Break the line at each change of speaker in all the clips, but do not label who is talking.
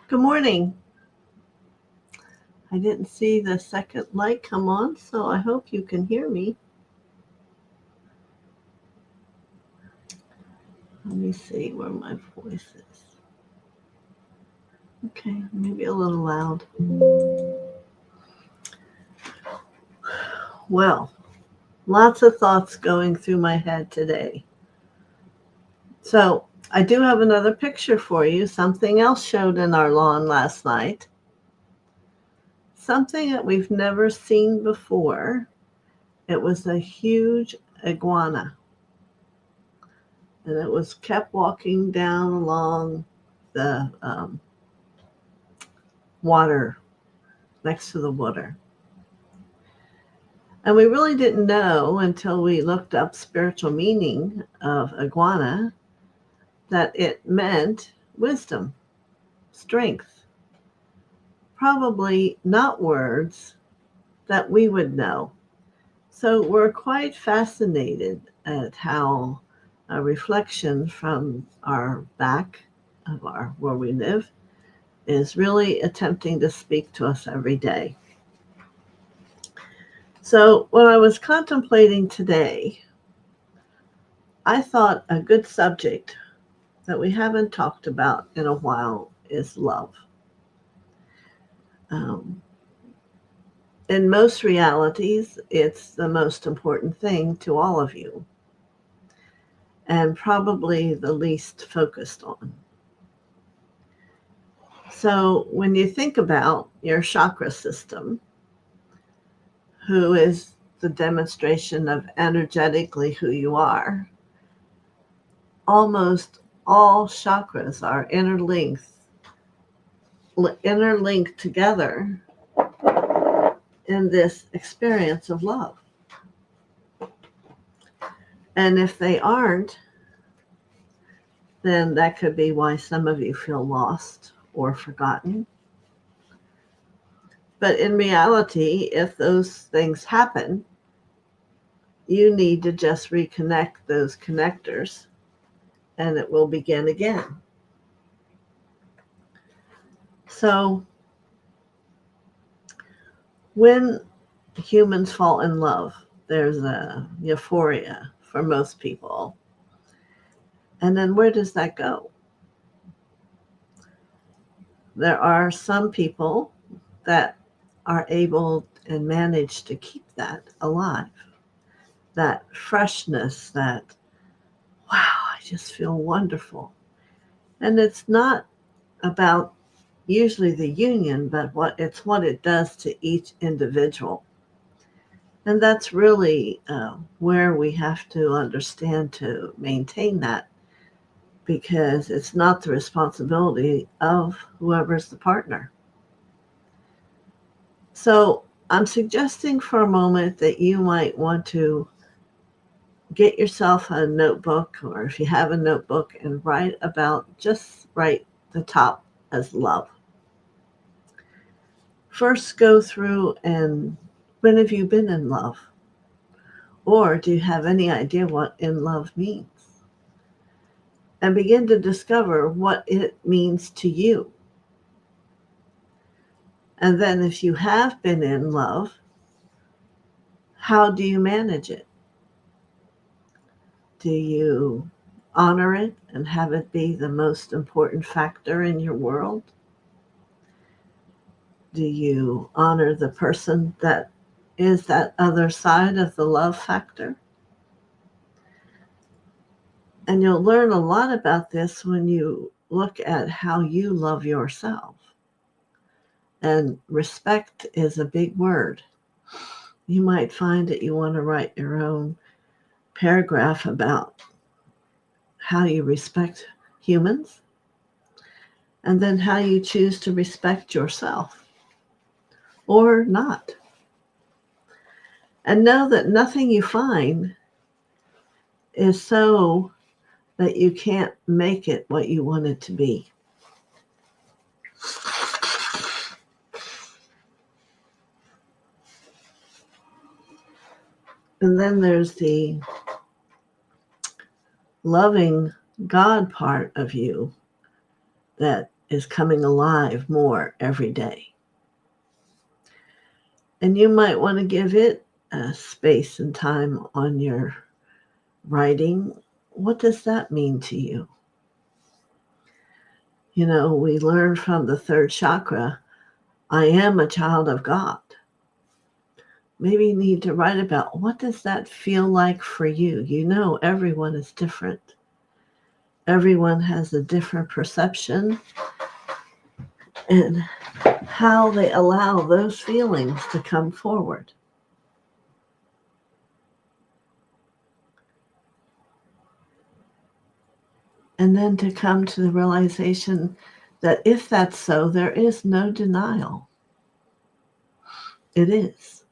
Good morning. I didn't see the second light come on, so I hope you can hear me. Let me see where my voice is. Okay, maybe a little loud. Well, lots of thoughts going through my head today. So, I do have another picture for you. Something else showed in our lawn last night. Something that we've never seen before. It was a huge iguana. And it was kept walking down along the water, next to the water. And we really didn't know until we looked up spiritual meaning of iguana that it meant wisdom, strength, probably not words that we would know. So we're quite fascinated at how a reflection from our back of our where we live is really attempting to speak to us every day. So when I was contemplating today, I thought a good subject that we haven't talked about in a while is love. Um, in most realities, it's the most important thing to all of you, and probably the least focused on. So when you think about your chakra system, who is the demonstration of energetically who you are, almost all chakras are interlinked together in this experience of love. And if they aren't, then that could be why some of you feel lost or forgotten. But in reality, if those things happen, you need to just reconnect those connectors and it will begin again. So when humans fall in love, there's a euphoria for most people. And then where does that go? There are some people that are able and manage to keep that alive. That freshness, that, wow, I just feel wonderful. And it's not about usually the union, but what it does to each individual. And that's really where we have to understand to maintain that, because it's not the responsibility of whoever's the partner. So I'm suggesting for a moment that you might want to get yourself a notebook, or if you have a notebook, and write the top as love. First, go through and when have you been in love? Or do you have any idea what in love means? And begin to discover what it means to you. And then if you have been in love, how do you manage it? Do you honor it and have it be the most important factor in your world? Do you honor the person that is that other side of the love factor? And you'll learn a lot about this when you look at how you love yourself. And respect is a big word. You might find that you want to write your own paragraph about how you respect humans, and then how you choose to respect yourself or not. And know that nothing you find is so that you can't make it what you want it to be. And then there's the loving God part of you that is coming alive more every day. And you might want to give it space and time on your writing. What does that mean to you? You know, we learn from the third chakra, I am a child of God. Maybe you need to write about what does that feel like for you? You know, everyone is different. Everyone has a different perception and how they allow those feelings to come forward. And then to come to the realization that if that's so, there is no denial. It is.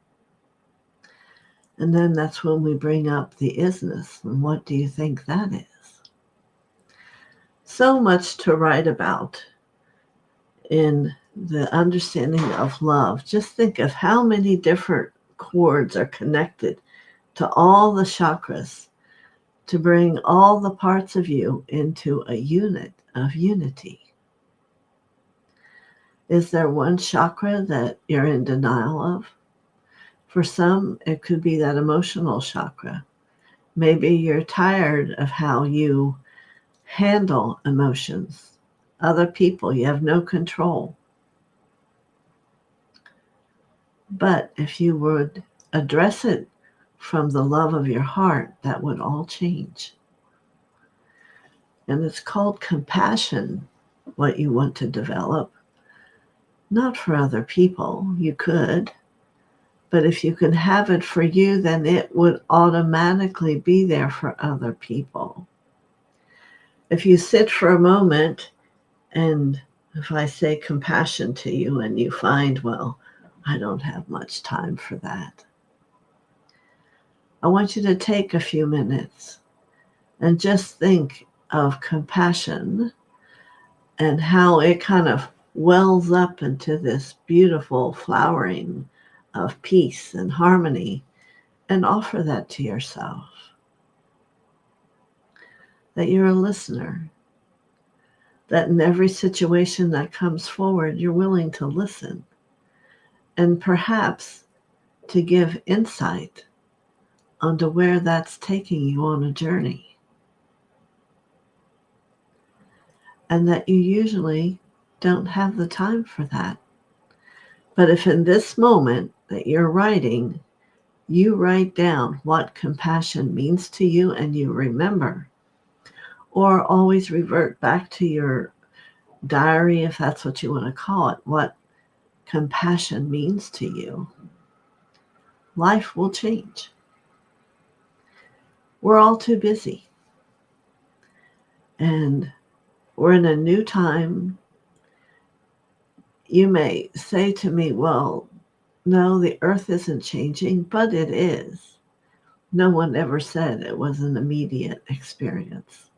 And then that's when we bring up the isness. And what do you think that is? So much to write about in the understanding of love. Just think of how many different chords are connected to all the chakras to bring all the parts of you into a unit of unity. Is there one chakra that you're in denial of? For some, it could be that emotional chakra. Maybe you're tired of how you handle emotions. Other people, you have no control. But if you would address it from the love of your heart, that would all change. And it's called compassion, what you want to develop. Not for other people, you could. But if you can have it for you, then it would automatically be there for other people. If you sit for a moment, and if I say compassion to you and you find, well, I don't have much time for that, I want you to take a few minutes and just think of compassion and how it kind of wells up into this beautiful flowering of peace and harmony, and offer that to yourself. That you're a listener. That in every situation that comes forward, you're willing to listen. And perhaps to give insight onto where that's taking you on a journey. And that you usually don't have the time for that. But if in this moment that you're writing, you write down what compassion means to you and you remember, or always revert back to your diary, if that's what you want to call it, what compassion means to you, life will change. We're all too busy. And we're in a new time. You may say to me, well, no, the earth isn't changing, but it is. No one ever said it was an immediate experience.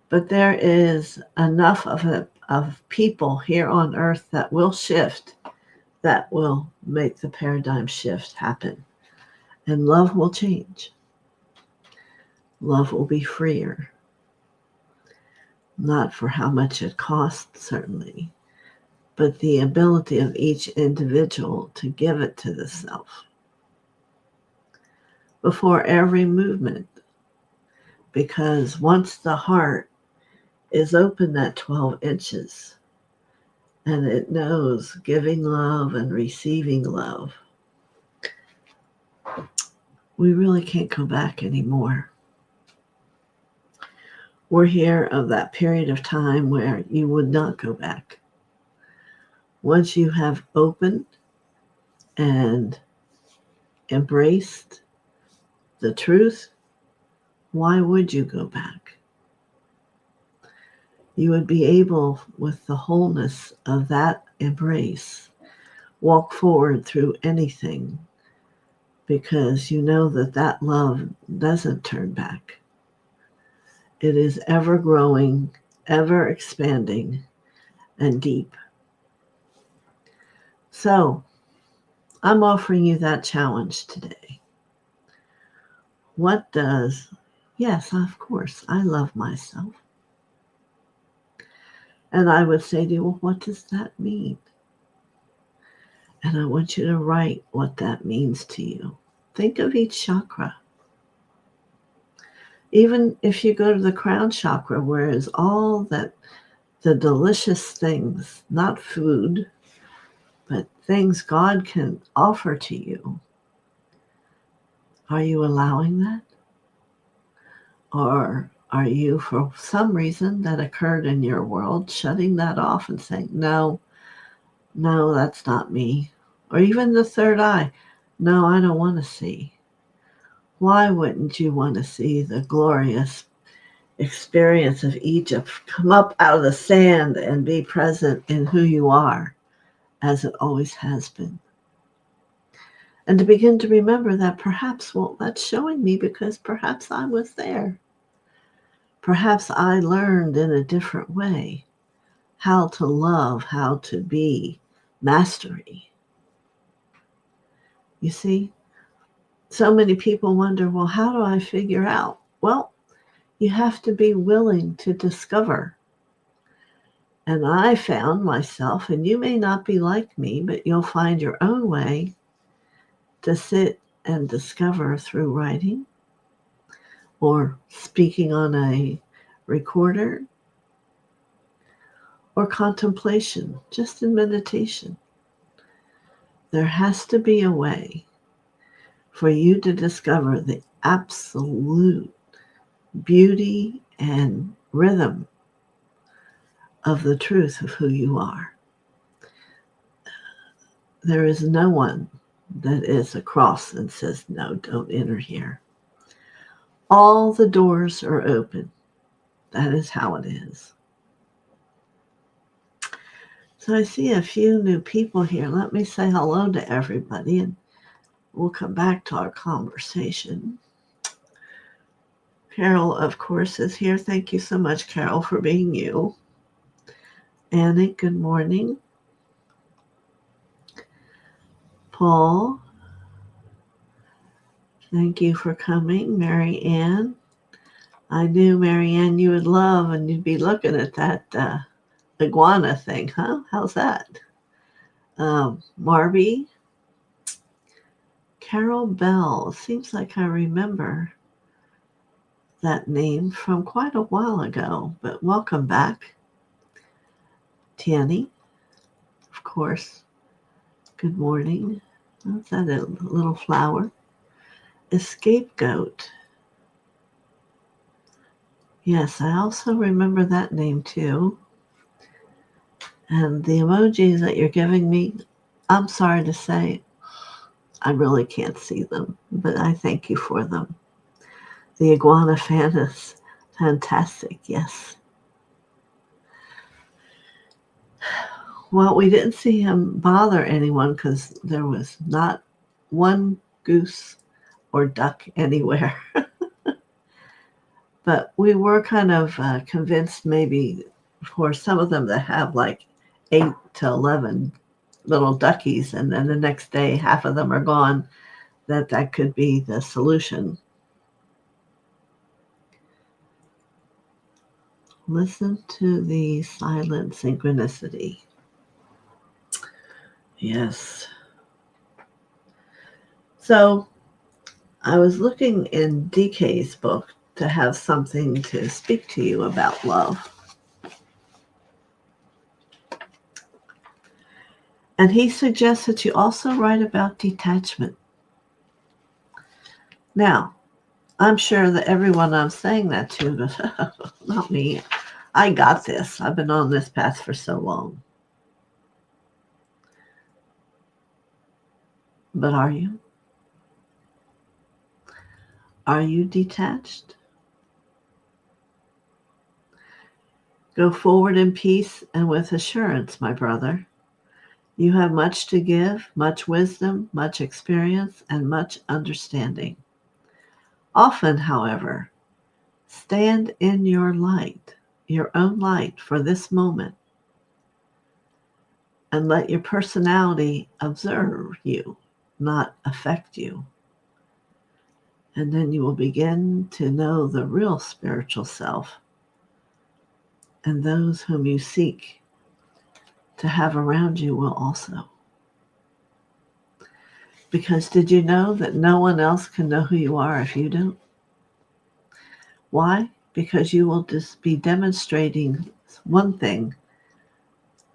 But there is enough of people here on earth that will shift, that will make the paradigm shift happen. And love will change. Love will be freer. Not for how much it costs, certainly, but the ability of each individual to give it to the self before every movement. Because once the heart is open at 12 inches and it knows giving love and receiving love, we really can't go back anymore. We're here of that period of time where you would not go back. Once you have opened and embraced the truth, why would you go back? You would be able, with the wholeness of that embrace, walk forward through anything, because you know that that love doesn't turn back. It is ever growing, ever expanding, and deep. So, I'm offering you that challenge today. Yes, of course, I love myself. And I would say to you, well, what does that mean? And I want you to write what that means to you. Think of each chakra. Even if you go to the crown chakra, where is all that the delicious things, not food, but things God can offer to you. Are you allowing that? Or are you, for some reason that occurred in your world, shutting that off and saying, no, that's not me? Or even the third eye, no, I don't want to see. Why wouldn't you want to see the glorious experience of Egypt come up out of the sand and be present in who you are, as it always has been? And to begin to remember that perhaps, well, that's showing me because perhaps I was there. Perhaps I learned in a different way how to love, how to be mastery. You see, so many people wonder, well, how do I figure out? Well, you have to be willing to discover. And I found myself, and you may not be like me, but you'll find your own way to sit and discover through writing or speaking on a recorder or contemplation, just in meditation. There has to be a way for you to discover the absolute beauty and rhythm of the truth of who you are. There is no one that is across and says, no, don't enter here. All the doors are open. That is how it is. So I see a few new people here. Let me say hello to everybody, and we'll come back to our conversation. Carol, of course, is here. Thank you so much, Carol, for being you. Annie, good morning. Paul, thank you for coming. Mary Ann, I knew, Mary Ann, you would love, and you'd be looking at that iguana thing, huh? How's that? Marby, Carol Bell, seems like I remember that name from quite a while ago, but welcome back. Tanny, of course, good morning. Is that a little flower? A scapegoat. Yes, I also remember that name too. And the emojis that you're giving me, I'm sorry to say, I really can't see them, but I thank you for them. The iguana fan is fantastic, yes. Well, we didn't see him bother anyone because there was not one goose or duck anywhere. But we were kind of convinced maybe for some of them that have like 8 to 11 little duckies, and then the next day half of them are gone, that could be the solution. Listen to the silent synchronicity. Yes. So I was looking in DK's book to have something to speak to you about love. And he suggests that you also write about detachment. Now, I'm sure that everyone I'm saying that to goes, not me. I got this. I've been on this path for so long. But are you? Are you detached? Go forward in peace and with assurance, my brother. You have much to give, much wisdom, much experience, and much understanding. Often, however, stand in your light, your own light for this moment, and let your personality observe you, not affect you. And then you will begin to know the real spiritual self And those whom you seek to have around you will also. Because did you know that no one else can know who you are if you don't? Why? Because you will just be demonstrating one thing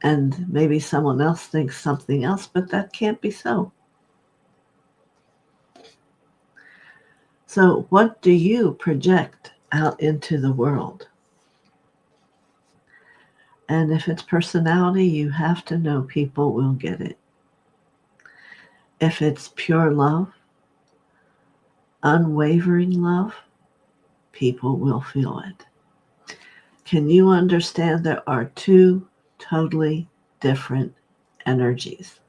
and maybe someone else thinks something else, but that can't be so. So what do you project out into the world? And if it's personality, you have to know people will get it. If it's pure love, unwavering love, people will feel it. Can you understand there are two totally different energies?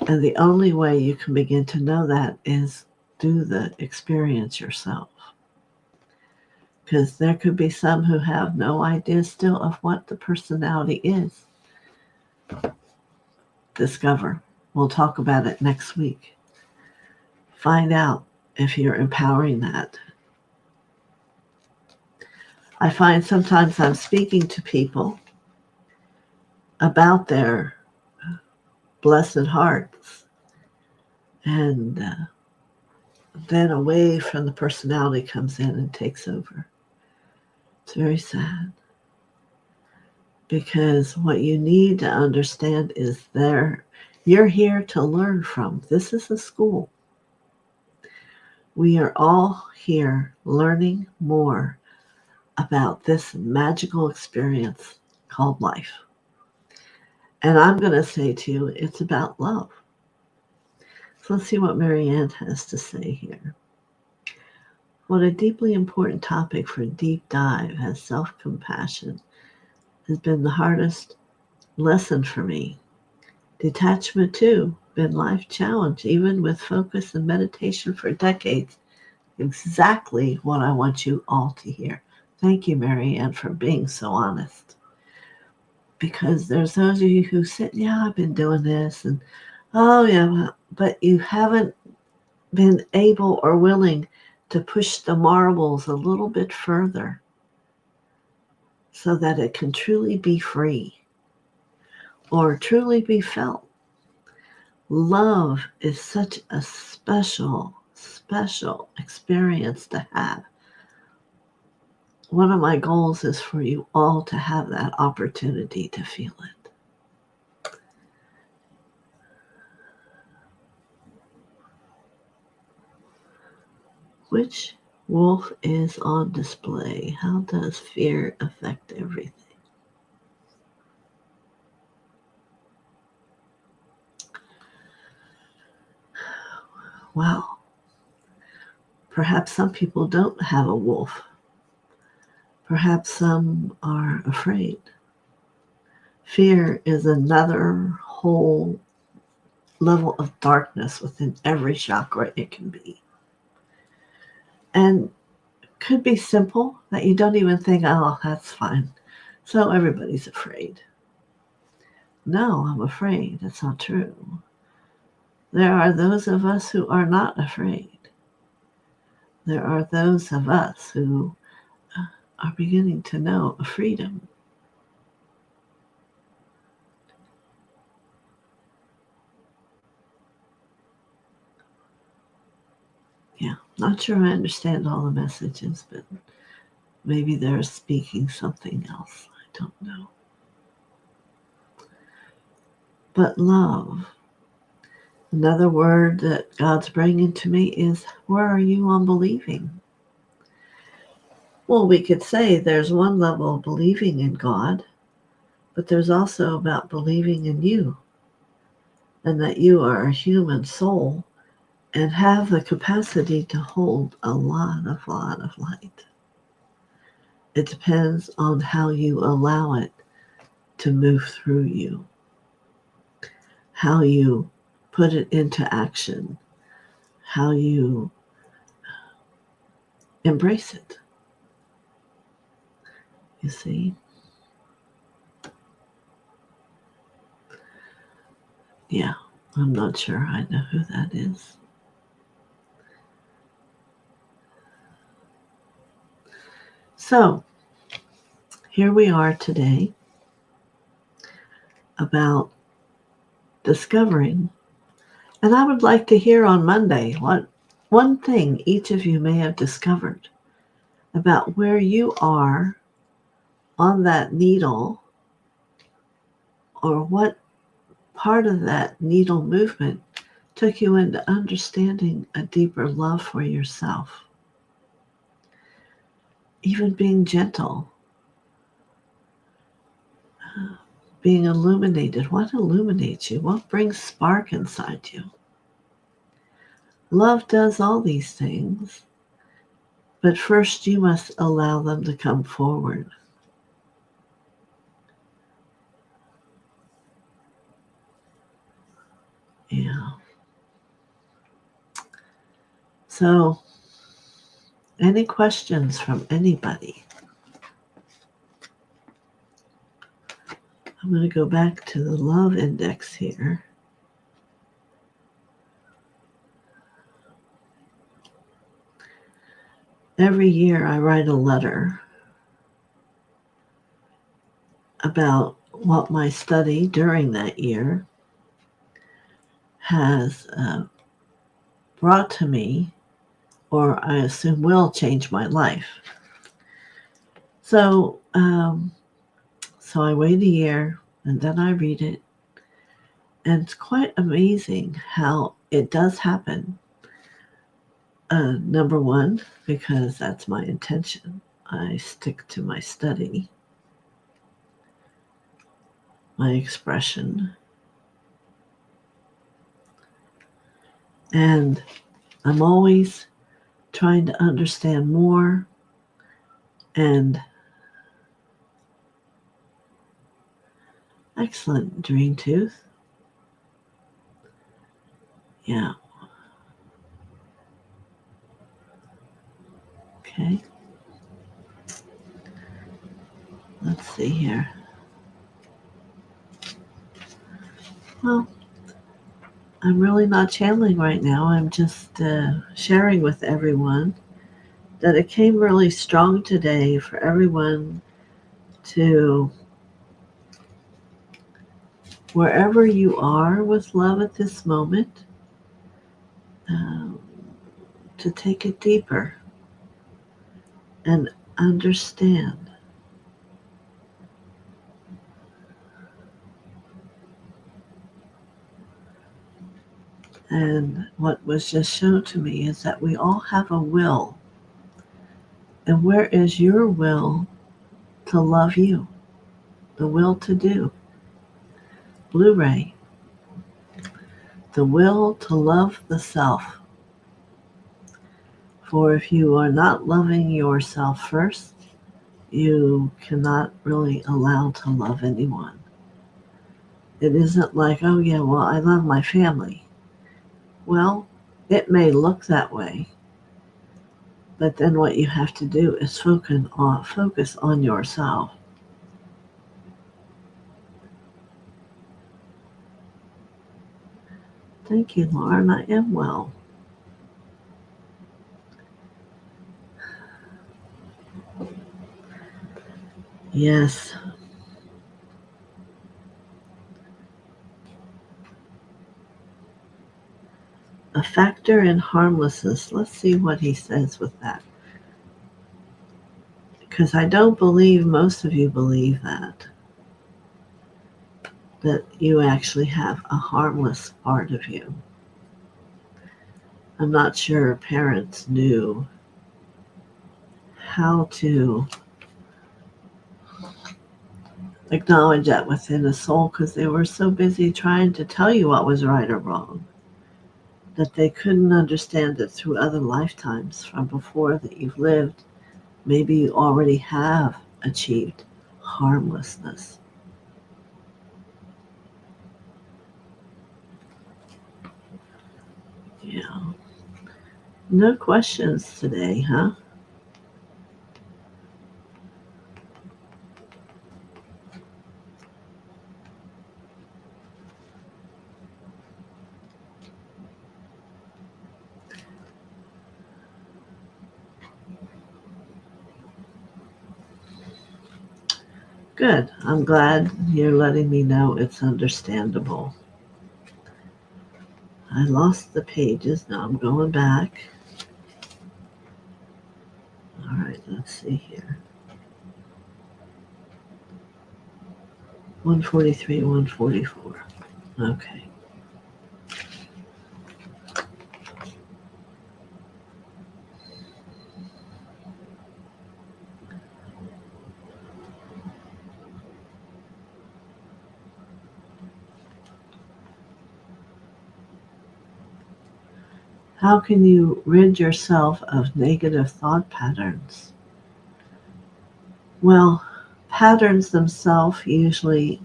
And the only way you can begin to know that is do the experience yourself. Because there could be some who have no idea still of what the personality is. Discover. We'll talk about it next week. Find out if you're empowering that. I find sometimes I'm speaking to people about their blessed hearts, and then a wave from the personality comes in and takes over. It's very sad. Because what you need to understand is you're here to learn from. This is a school. We are all here learning more about this magical experience called life. And I'm going to say to you, it's about love. So let's see what Marianne has to say here. What a deeply important topic for a deep dive as self-compassion has been the hardest lesson for me. Detachment, too, been life challenge, even with focus and meditation for decades. Exactly what I want you all to hear. Thank you, Marianne, for being so honest. Because there's those of you who said, yeah, I've been doing this, and oh, yeah, but you haven't been able or willing to push the marbles a little bit further so that it can truly be free or truly be felt. Love is such a special experience to have. One of my goals is for you all to have that opportunity to feel it. Which wolf is on display? How does fear affect everything? Wow. Perhaps some people don't have a wolf. Perhaps some are afraid. Fear is another whole level of darkness within every chakra it can be. And could be simple that you don't even think, oh, that's fine. So everybody's afraid. No, I'm afraid. That's not true. There are those of us who are not afraid. There are those of us who are beginning to know freedom. Yeah, not sure I understand all the messages, but maybe they're speaking something else. I don't know. But love, another word that God's bringing to me is, where are you on believing? Well, we could say there's one level of believing in God, but there's also about believing in you and that you are a human soul and have the capacity to hold a lot of light. It depends on how you allow it to move through you, how you put it into action, how you embrace it. You see? Yeah, I'm not sure I know who that is. So, here we are today about discovering. And I would like to hear on Monday what one thing each of you may have discovered about where you are on that needle, or what part of that needle movement took you into understanding a deeper love for yourself. Even being gentle, being illuminated. What illuminates you? What brings spark inside you? Love does all these things, but first you must allow them to come forward. Yeah. So, any questions from anybody? I'm going to go back to the love index here. Every year I write a letter about what my study during that year has brought to me, or I assume will change my life. So I wait a year and then I read it. And it's quite amazing how it does happen. Number one, because that's my intention. I stick to my study, my expression. And I'm always trying to understand more. And excellent, Dream Tooth. Yeah. Okay. Let's see here. Well, I'm really not channeling right now. I'm just sharing with everyone that it came really strong today for everyone to, wherever you are with love at this moment, um, to take it deeper and understand. And what was just shown to me is that we all have a will. And where is your will to love you? The will to do. Blu-ray. The will to love the self. For if you are not loving yourself first, you cannot really allow to love anyone. It isn't like, oh yeah, well, I love my family. Well, it may look that way, but then what you have to do is focus on yourself. Thank you, Lauren. I am well. Yes. A factor in harmlessness. Let's see what he says with that. Because I don't believe most of you believe that you actually have a harmless part of you. I'm not sure parents knew how to acknowledge that within a soul, because they were so busy trying to tell you what was right or wrong that they couldn't understand it through other lifetimes from before that you've lived. Maybe you already have achieved harmlessness. Yeah. No questions today, huh? Good. I'm glad you're letting me know it's understandable. I lost the pages. Now I'm going back. All right, let's see here. 143, 144. Okay. How can you rid yourself of negative thought patterns? Well, patterns themselves usually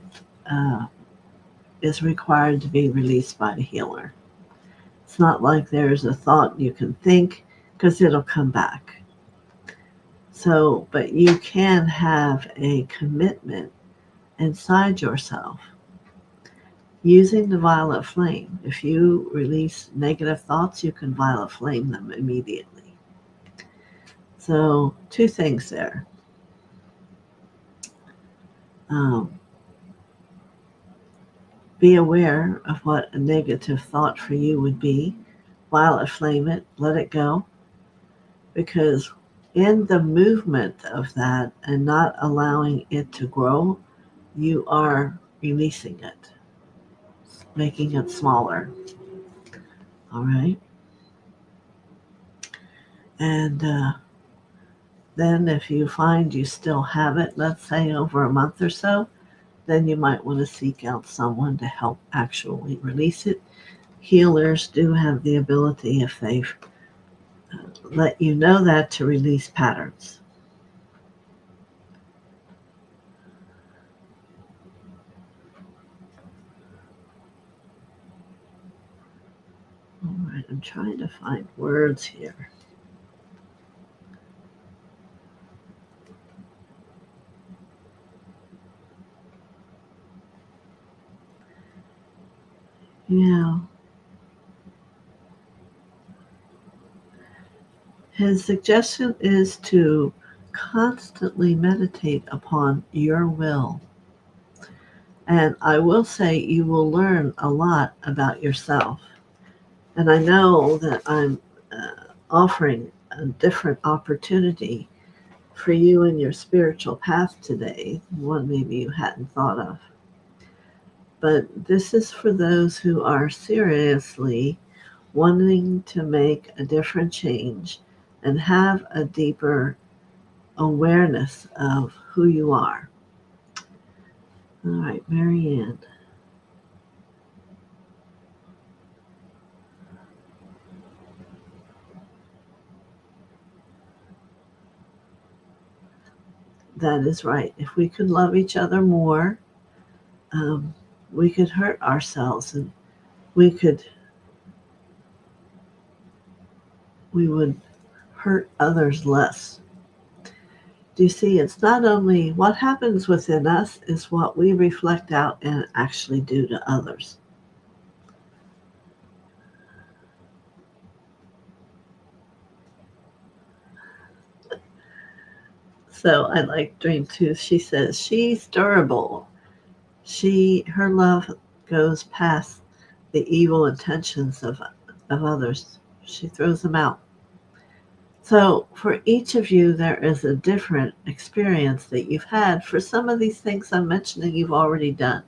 is required to be released by the healer. It's not like there's a thought you can think because it'll come back. So, but you can have a commitment inside yourself using the violet flame. If you release negative thoughts, you can violet flame them immediately. So, two things there. Be aware of what a negative thought for you would be. Violet flame it, let it go. Because in the movement of that and not allowing it to grow, you are releasing it, making it smaller. All right. And then if you find you still have it, let's say over a month or so, then you might want to seek out someone to help actually release it. Healers do have the ability, if they've let you know that, to release patterns. All right, I'm trying to find words here. Yeah. His suggestion is to constantly meditate upon your will. And I will say you will learn a lot about yourself. And I know that I'm offering a different opportunity for you in your spiritual path today, one maybe you hadn't thought of. But this is for those who are seriously wanting to make a different change and have a deeper awareness of who you are. All right, Marianne. That is right. If we could love each other more, we could hurt ourselves, and we would hurt others less. Do you see? It's not only what happens within us, is what we reflect out and actually do to others. So I like Dream Tooth. She says she's durable. Her love goes past the evil intentions of others. She throws them out. So for each of you, there is a different experience that you've had. For some of these things I'm mentioning, you've already done.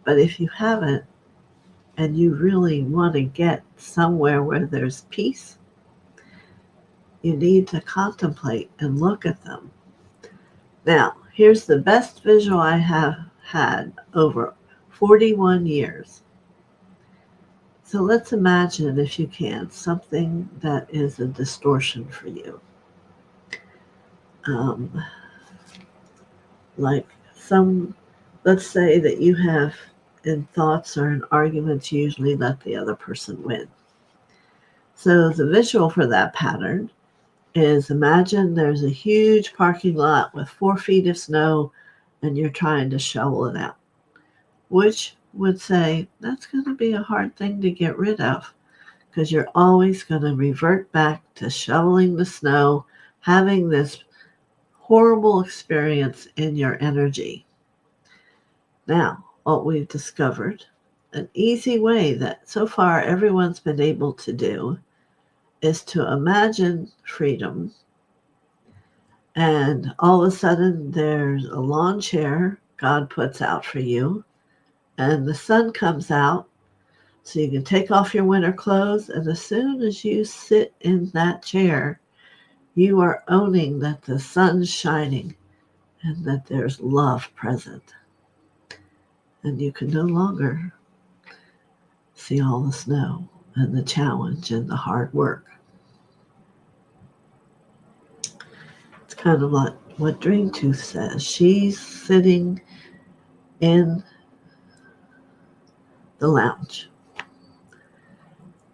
But if you haven't, and you really want to get somewhere where there's peace, you need to contemplate and look at them. Now, here's the best visual I have had over 41 years. So let's imagine, if you can, something that is a distortion for you. Like let's say that you have, in thoughts or in arguments, usually let the other person win. So the visual for that pattern is, imagine there's a huge parking lot with 4 feet of snow and you're trying to shovel it out, which would say that's going to be a hard thing to get rid of, because you're always going to revert back to shoveling the snow, having this horrible experience in your energy. Now, what we've discovered, an easy way that so far everyone's been able to do, is to imagine freedom. And all of a sudden, there's a lawn chair God puts out for you, and the sun comes out, so you can take off your winter clothes. And as soon as you sit in that chair, you are owning that the sun's shining and that there's love present. And you can no longer see all the snow and the challenge and the hard work. It's kind of like what Dream Tooth says. She's sitting in the lounge.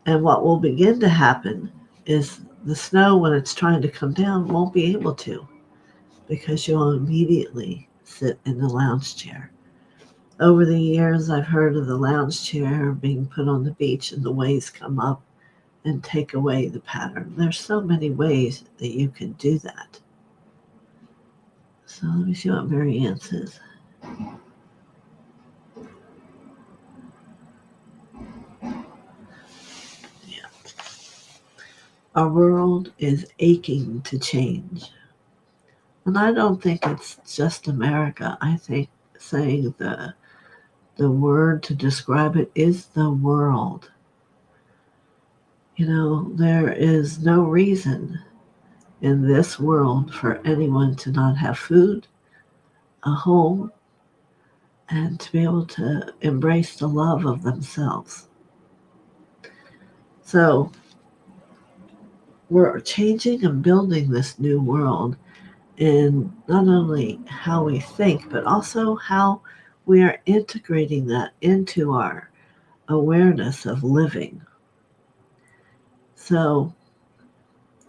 And what will begin to happen is the snow, when it's trying to come down, won't be able to, because you'll immediately sit in the lounge chair. Over the years, I've heard of the lounge chair being put on the beach and the waves come up and take away the pattern. There's so many ways that you can do that. So let me see what Marianne says. Yeah. Our world is aching to change. And I don't think it's just America. I think saying the word to describe it is the world. You know, there is no reason in this world for anyone to not have food, a home, and to be able to embrace the love of themselves. So we're changing and building this new world in not only how we think, but also how we are integrating that into our awareness of living. So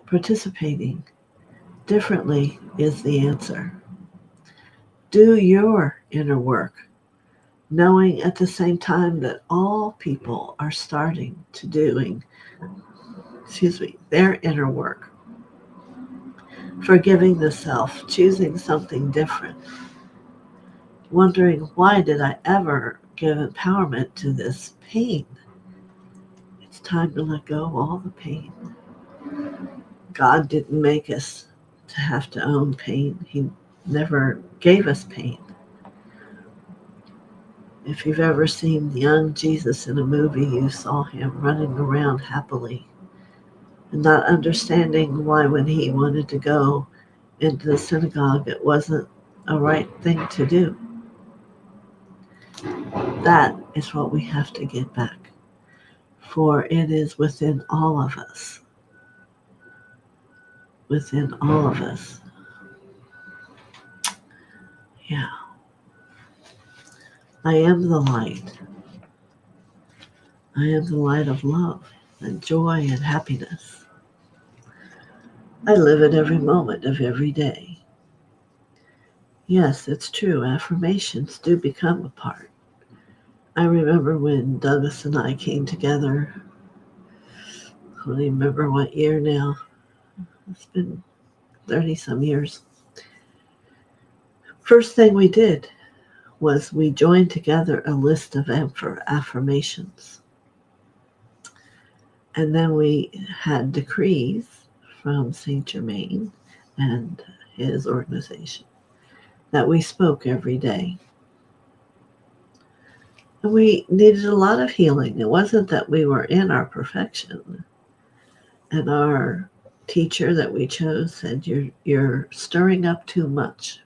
participating differently is the answer. Do your inner work, knowing at the same time that all people are starting to doing, their inner work. Forgiving the self, choosing something different, wondering, why did I ever give empowerment to this pain? It's time to let go of all the pain. God didn't make us to have to own pain. He never gave us pain. If you've ever seen the young Jesus in a movie, you saw him running around happily and not understanding why when he wanted to go into the synagogue, it wasn't a right thing to do. That is what we have to get back, for it is within all of us. Within all of us. Yeah. I am the light. I am the light of love and joy and happiness. I live it every moment of every day. Yes, it's true. Affirmations do become a part. I remember when Douglas and I came together. I don't even remember what year now. It's been 30 some years. First thing we did was we joined together a list of affirmations. And then we had decrees from Saint Germain and his organization that we spoke every day. And we needed a lot of healing. It wasn't that we were in our perfection. And our teacher that we chose said, you're stirring up too much.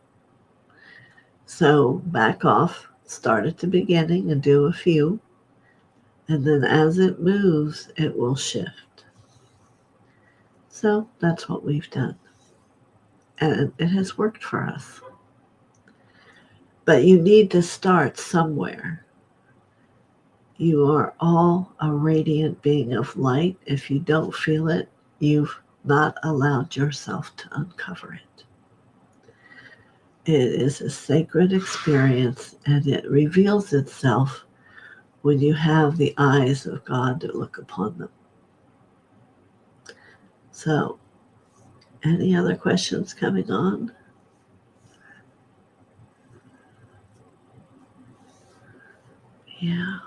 So back off, start at the beginning and do a few. And then as it moves, it will shift. So that's what we've done. And it has worked for us. But you need to start somewhere. You are all a radiant being of light. If you don't feel it, you've not allowed yourself to uncover it. It is a sacred experience, and it reveals itself when you have the eyes of God to look upon them. So, any other questions coming on? Yeah.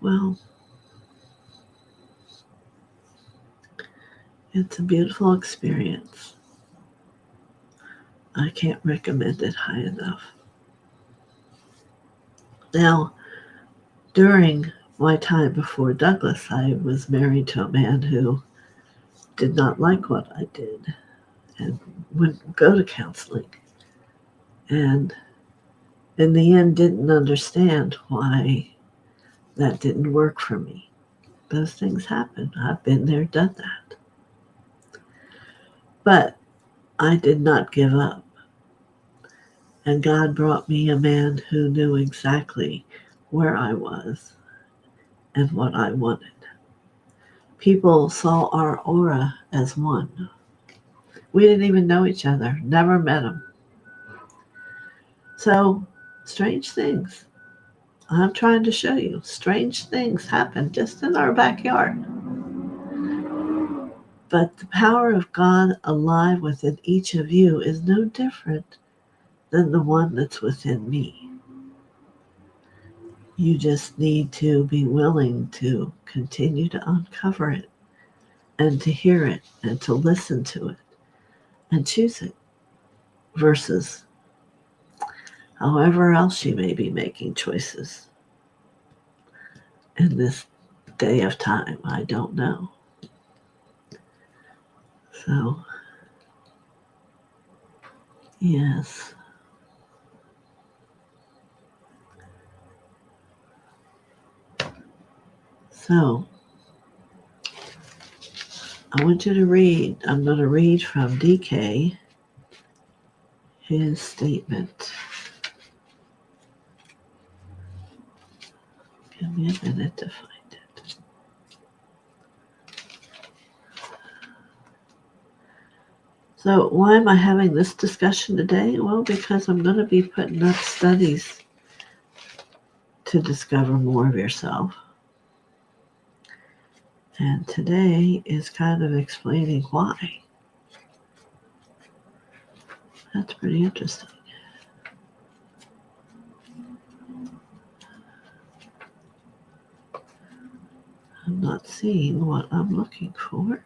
Well, it's a beautiful experience. I can't recommend it high enough. Now, during my time before Douglas, I was married to a man who did not like what I did and wouldn't go to counseling. And in the end, didn't understand why that didn't work for me. Those things happen. I've been there, done that. But I did not give up. And God brought me a man who knew exactly where I was and what I wanted. People saw our aura as one. We didn't even know each other, never met him. So, strange things. I'm trying to show you. Strange things happen just in our backyard. But the power of God alive within each of you is no different than the one that's within me. You just need to be willing to continue to uncover it and to hear it and to listen to it and choose it versus however else you may be making choices in this day of time. I don't know. So, yes. So, I want you to read. I'm going to read from DK his statement. Give me a minute to find it. So, why am I having this discussion today? Well, because I'm going to be putting up studies to discover more of yourself. And today is kind of explaining why. That's pretty interesting. I'm not seeing what I'm looking for.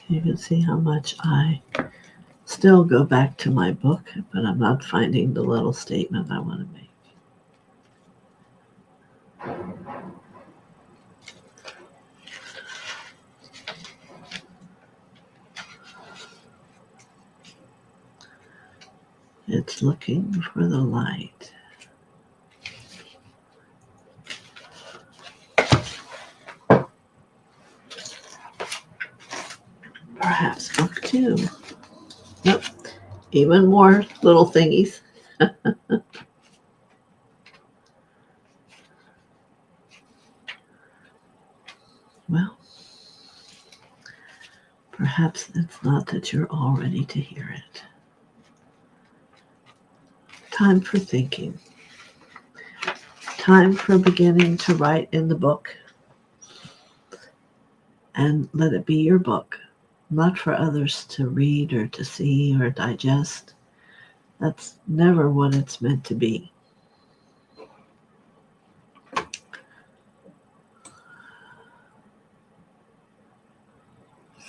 You can see how much I still go back to my book, but I'm not finding the little statement I want to make. It's looking for the light. Perhaps book 2. Nope. Even more little thingies. Well, perhaps it's not that you're all ready to hear it. Time for thinking. Time for beginning to write in the book. And let it be your book, not for others to read or to see or digest. That's never what it's meant to be.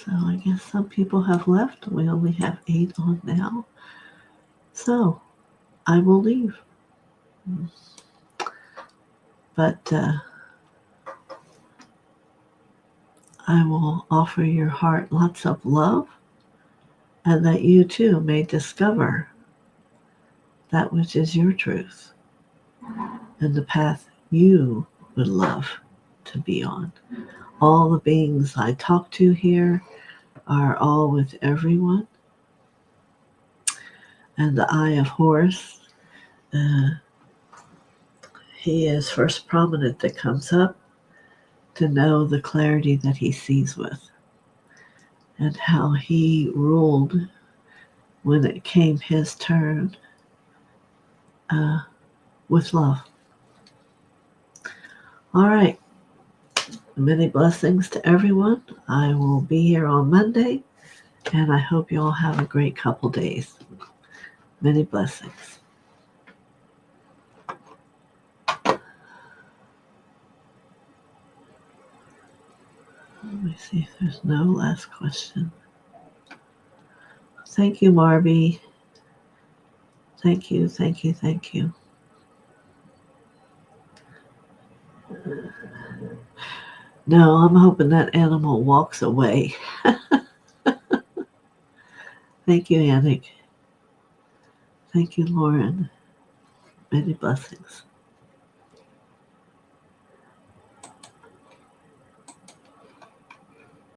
So I guess some people have left. We only have 8 on now. So I will leave. But I will offer your heart lots of love, and that you too may discover that which is your truth and the path you would love to be on. All the beings I talk to here are all with everyone. And the Eye of Horus, he is first prominent that comes up to know the clarity that he sees with and how he ruled when it came his turn with love. All right. Many blessings to everyone. I will be here on Monday, and I hope you all have a great couple days. Many blessings. Let me see if there's no last question. Thank you, Marby. Thank you, thank you, thank you. No, I'm hoping that animal walks away. Thank you, Anik. Thank you, Lauren. Many blessings.